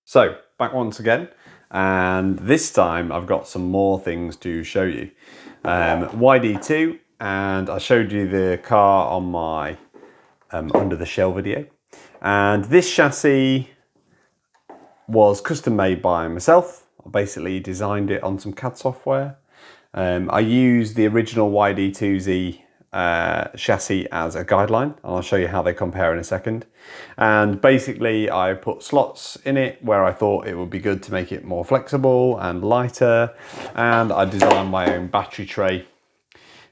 So back once again, and this time I've got some more things to show you. Yd2, and I showed you the car on my under the shell video, and this chassis was custom made by myself. I basically designed it on some CAD software. I used the original Yd2Z chassis as a guideline, and I'll show you how they compare in a second. And basically I put slots in it where I thought it would be good to make it more flexible and lighter, and I designed my own battery tray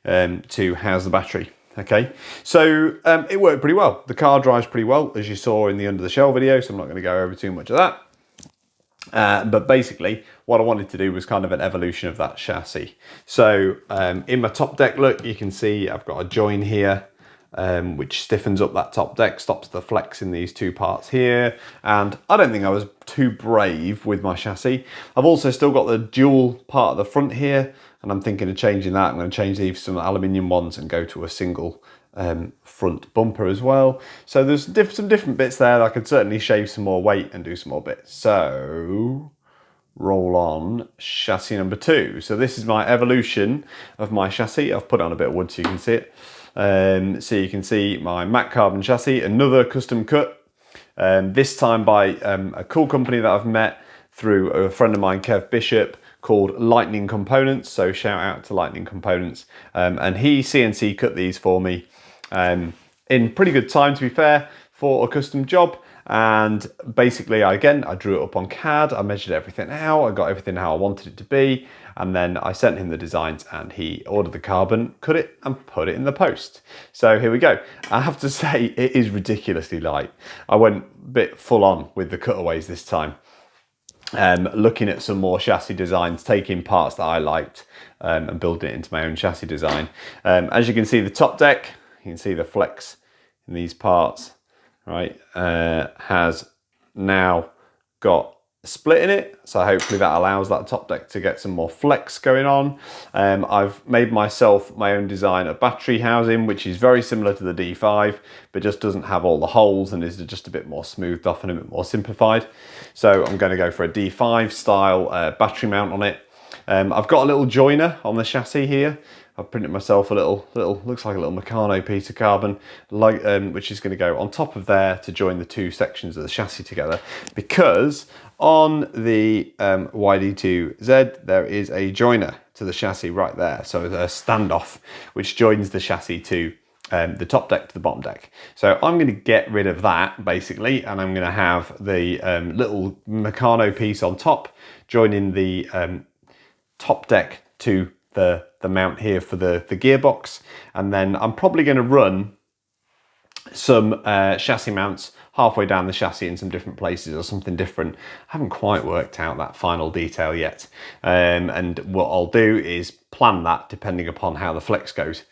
to house the battery. Okay, so it worked pretty well. The car drives pretty well, as you saw in the under the shell video, so I'm not going to go over too much of that. But basically what I wanted to do was kind of an evolution of that chassis. So in my top deck, look, you can see I've got a join here which stiffens up that top deck, stops the flex in these two parts here. And I don't think I was too brave with my chassis. I've also still got the dual part at the front here, and I'm thinking of changing that. I'm going to change these to some aluminium ones and go to a single front bumper as well. So there's some different bits there that I could certainly shave some more weight and do some more bits. So roll on chassis number 2. So this is my evolution of my chassis. I've put on a bit of wood so you can see it. So you can see my matte carbon chassis, another custom cut, this time by a cool company that I've met through a friend of mine, Kev Bishop, called Lightning Components. So shout out to Lightning Components. And he CNC cut these for me in pretty good time, to be fair, for a custom job. And basically, I drew it up on CAD, I measured everything out, I got everything how I wanted it to be, and then I sent him the designs and he ordered the carbon, cut it and put it in the post. So here we go. I have to say, it is ridiculously light. I went a bit full on with the cutaways this time. Looking at some more chassis designs, taking parts that I liked and building it into my own chassis design. As you can see, the top deck, you can see the flex in these parts, right, has now got a split in it, so hopefully that allows that top deck to get some more flex going on. I've made myself my own design of battery housing, which is very similar to the D5, but just doesn't have all the holes and is just a bit more smoothed off and a bit more simplified. So I'm going to go for a D5 style battery mount on it. I've got a little joiner on the chassis here. I've printed myself a little, looks like a little Meccano piece of carbon, like, which is going to go on top of there to join the two sections of the chassis together. Because on the Yd2Z, there is a joiner to the chassis right there. So a standoff, which joins the chassis to the top deck to the bottom deck. So I'm going to get rid of that, basically, and I'm going to have the little Meccano piece on top, joining the top deck to the mount here for the gearbox. And then I'm probably going to run some chassis mounts halfway down the chassis in some different places or something different. I haven't quite worked out that final detail yet. And what I'll do is plan that depending upon how the flex goes.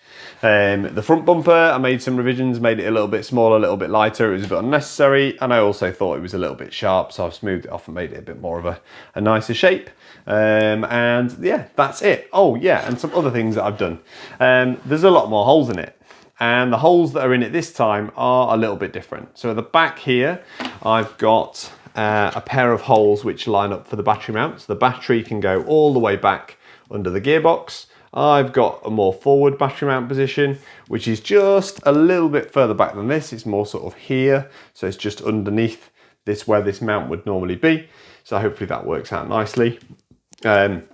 The front bumper, I made some revisions, made it a little bit smaller, a little bit lighter. It was a bit unnecessary, and I also thought it was a little bit sharp, so I've smoothed it off and made it a bit more of a nicer shape. And yeah, that's it. Oh yeah, and some other things that I've done. There's a lot more holes in it, and the holes that are in it this time are a little bit different. So at the back here, I've got a pair of holes which line up for the battery mount. So the battery can go all the way back under the gearbox. I've got a more forward battery mount position, which is just a little bit further back than this. It's more sort of here. So it's just underneath this where this mount would normally be. So hopefully that works out nicely. The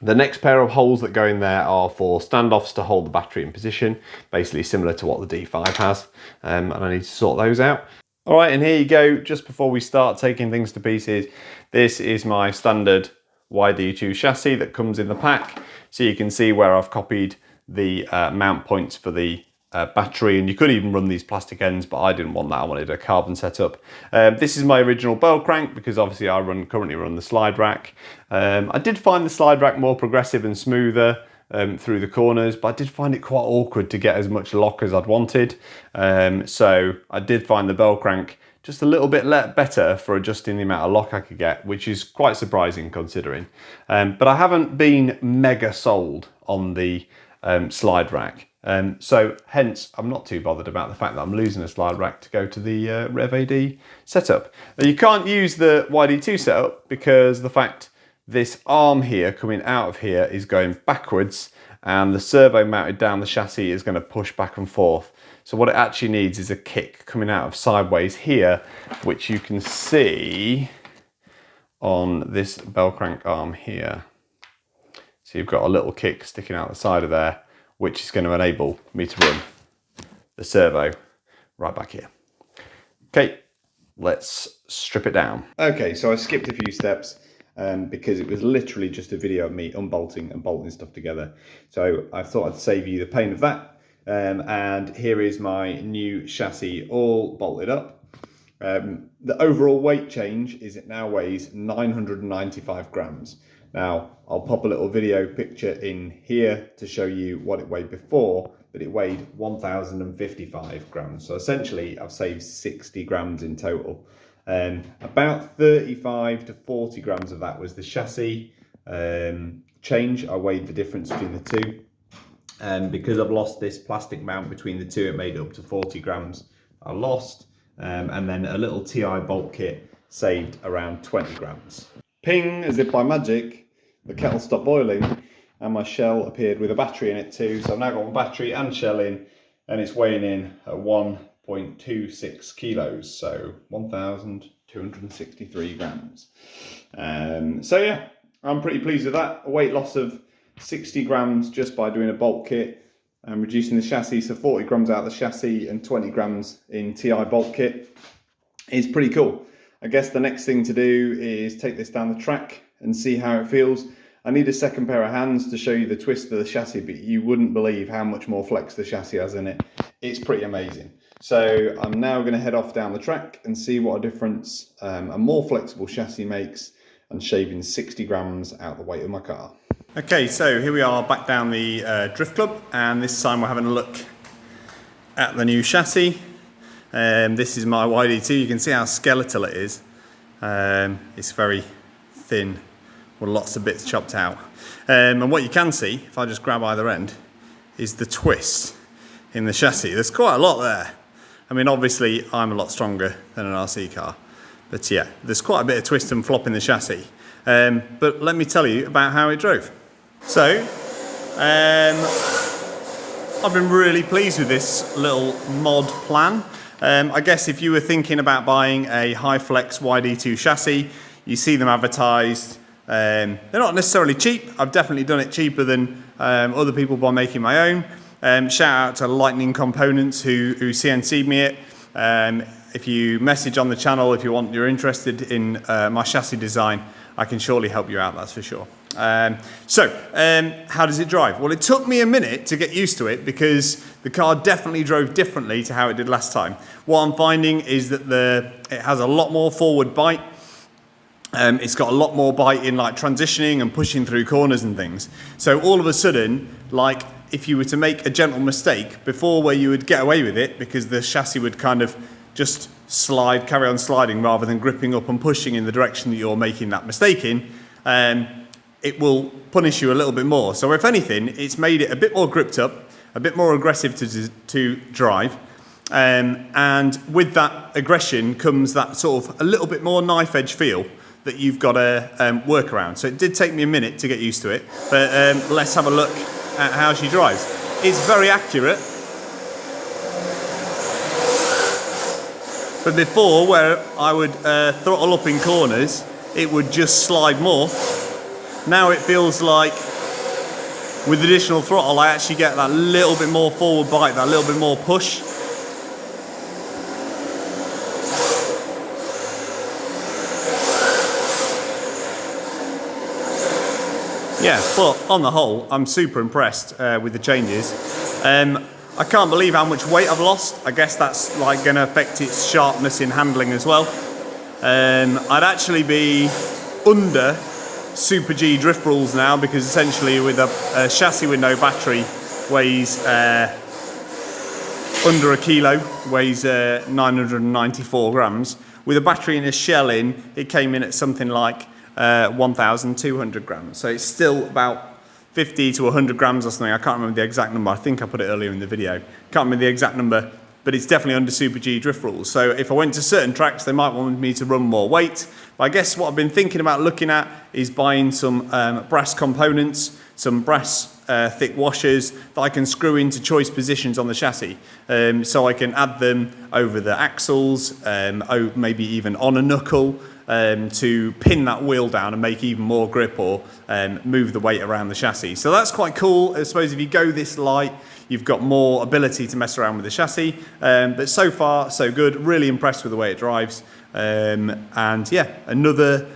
next pair of holes that go in there are for standoffs to hold the battery in position, basically similar to what the D5 has, and I need to sort those out. All right, and here you go. Just before we start taking things to pieces, this is my standard Yd2 chassis that comes in the pack. So you can see where I've copied the mount points for the battery, and you could even run these plastic ends, but I didn't want that. I wanted a carbon setup. This is my original bell crank because obviously I currently run the slide rack. I did find the slide rack more progressive and smoother through the corners, but I did find it quite awkward to get as much lock as I'd wanted. So I did find the bell crank just a little bit better for adjusting the amount of lock I could get, which is quite surprising considering. But I haven't been mega sold on the slide rack. So hence, I'm not too bothered about the fact that I'm losing a slide rack to go to the Rev AD setup. Now, you can't use the YD2 setup because the fact this arm here coming out of here is going backwards, and the servo mounted down the chassis is going to push back and forth. So what it actually needs is a kick coming out of sideways here, which you can see on this bell crank arm here. So you've got a little kick sticking out the side of there, which is going to enable me to run the servo right back here. Okay, let's strip it down. Okay, so I skipped a few steps because it was literally just a video of me unbolting and bolting stuff together. So I thought I'd save you the pain of that. And here is my new chassis all bolted up. The overall weight change is it now weighs 995 grams. Now, I'll pop a little video picture in here to show you what it weighed before, but it weighed 1,055 grams. So essentially, I've saved 60 grams in total. About 35 to 40 grams of that was the chassis change. I weighed the difference between the two. And because I've lost this plastic mount between the two, it made up to 40 grams I lost. And then a little TI bolt kit saved around 20 grams. Ping, as if by magic, the kettle stopped boiling and my shell appeared with a battery in it too. So I've now got my battery and shell in, and it's weighing in at 1.26 kilos, so 1,263 grams. So yeah, I'm pretty pleased with that. A weight loss of 60 grams just by doing a bolt kit and reducing the chassis, so 40 grams out of the chassis and 20 grams in TI bolt kit is pretty cool. I guess the next thing to do is take this down the track and see how it feels. I need a second pair of hands to show you the twist of the chassis, but you wouldn't believe how much more flex the chassis has in it. It's pretty amazing. So I'm now going to head off down the track and see what a difference a more flexible chassis makes, and shaving 60 grams out the weight of my car. Okay, so here we are back down the Drift Club, and this time we're having a look at the new chassis. This is my YD2. You can see how skeletal it is. It's very thin with lots of bits chopped out. And what you can see, if I just grab either end, is the twist in the chassis. There's quite a lot there. I mean, obviously I'm a lot stronger than an RC car, but yeah, there's quite a bit of twist and flop in the chassis. But let me tell you about how it drove. So, I've been really pleased with this little mod plan. I guess if you were thinking about buying a Hi-Flex YD2 chassis, you see them advertised. They're not necessarily cheap. I've definitely done it cheaper than other people by making my own. Shout out to Lightning Components who CNC'd me it. If you message on the channel, if you're interested in my chassis design, I can surely help you out, that's for sure. How does it drive? Well, it took me a minute to get used to it because the car definitely drove differently to how it did last time. What I'm finding is that it has a lot more forward bite. It's got a lot more bite in like transitioning and pushing through corners and things. So all of a sudden, like if you were to make a gentle mistake before where you would get away with it because the chassis would kind of just carry on sliding rather than gripping up and pushing in the direction that you're making that mistake in, it will punish you a little bit more. So if anything, it's made it a bit more gripped up, a bit more aggressive to drive. And with that aggression comes that sort of a little bit more knife edge feel that you've got to work around. So it did take me a minute to get used to it, but let's have a look at how she drives. It's very accurate. But before, where I would throttle up in corners, it would just slide more. Now it feels like with additional throttle, I actually get that little bit more forward bite, that little bit more push. Yeah, but on the whole, I'm super impressed with the changes. I can't believe how much weight I've lost. I guess that's like going to affect its sharpness in handling as well. I'd actually be under Super G drift rules now because essentially with a chassis with no battery weighs under a kilo, weighs 994 grams. With a battery and a shell in, it came in at something like 1,200 grams. So it's still about 50 to 100 grams or something. I can't remember the exact number. I think I put it earlier in the video. Can't remember the exact number, but it's definitely under Super G drift rules. So if I went to certain tracks, they might want me to run more weight. But I guess what I've been thinking about looking at is buying some brass components, some brass thick washers that I can screw into choice positions on the chassis. So I can add them over the axles, maybe even on a knuckle, to pin that wheel down and make even more grip, or move the weight around the chassis. So that's quite cool. I suppose if you go this light, you've got more ability to mess around with the chassis. But so far, so good. Really impressed with the way it drives. And yeah, another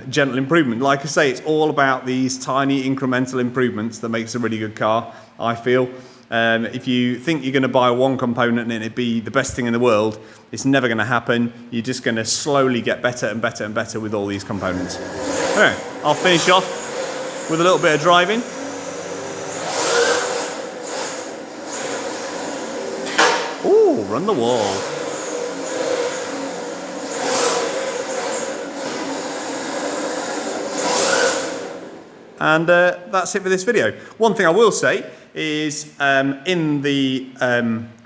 gentle improvement. Like I say, it's all about these tiny incremental improvements that makes a really good car, I feel. If you think you're going to buy one component and it be the best thing in the world, it's never going to happen. You're just going to slowly get better and better and better with all these components. Anyway, I'll finish off with a little bit of driving. Ooh, run the wall. And that's it for this video. One thing I will say is in the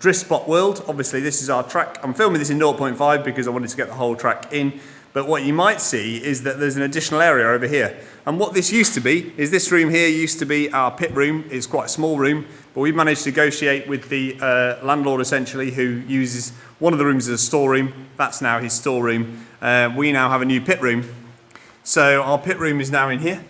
DriftSpot world, obviously this is our track. I'm filming this in 0.5 because I wanted to get the whole track in. But what you might see is that there's an additional area over here. And what this used to be is this room here used to be our pit room. It's quite a small room, but we managed to negotiate with the landlord essentially, who uses one of the rooms as a storeroom. That's now his storeroom. We now have a new pit room. So our pit room is now in here,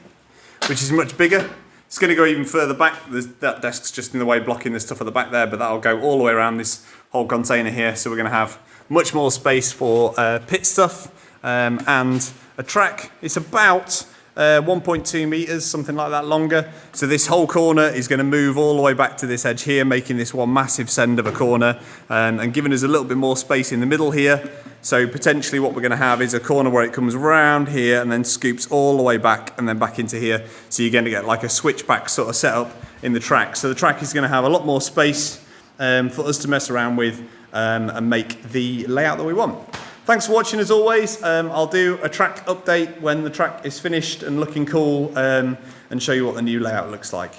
which is much bigger. It's going to go even further back. That desk's just in the way, blocking the stuff at the back there, but that'll go all the way around this whole container here. So we're going to have much more space for pit stuff and a track. It's about 1.2 meters, something like that, longer. So this whole corner is going to move all the way back to this edge here, making this one massive send of a corner and giving us a little bit more space in the middle here. So potentially what we're going to have is a corner where it comes around here and then scoops all the way back and then back into here. So you're going to get like a switchback sort of setup in the track. So the track is going to have a lot more space for us to mess around with and make the layout that we want. Thanks for watching as always. I'll do a track update when the track is finished and looking cool and show you what the new layout looks like.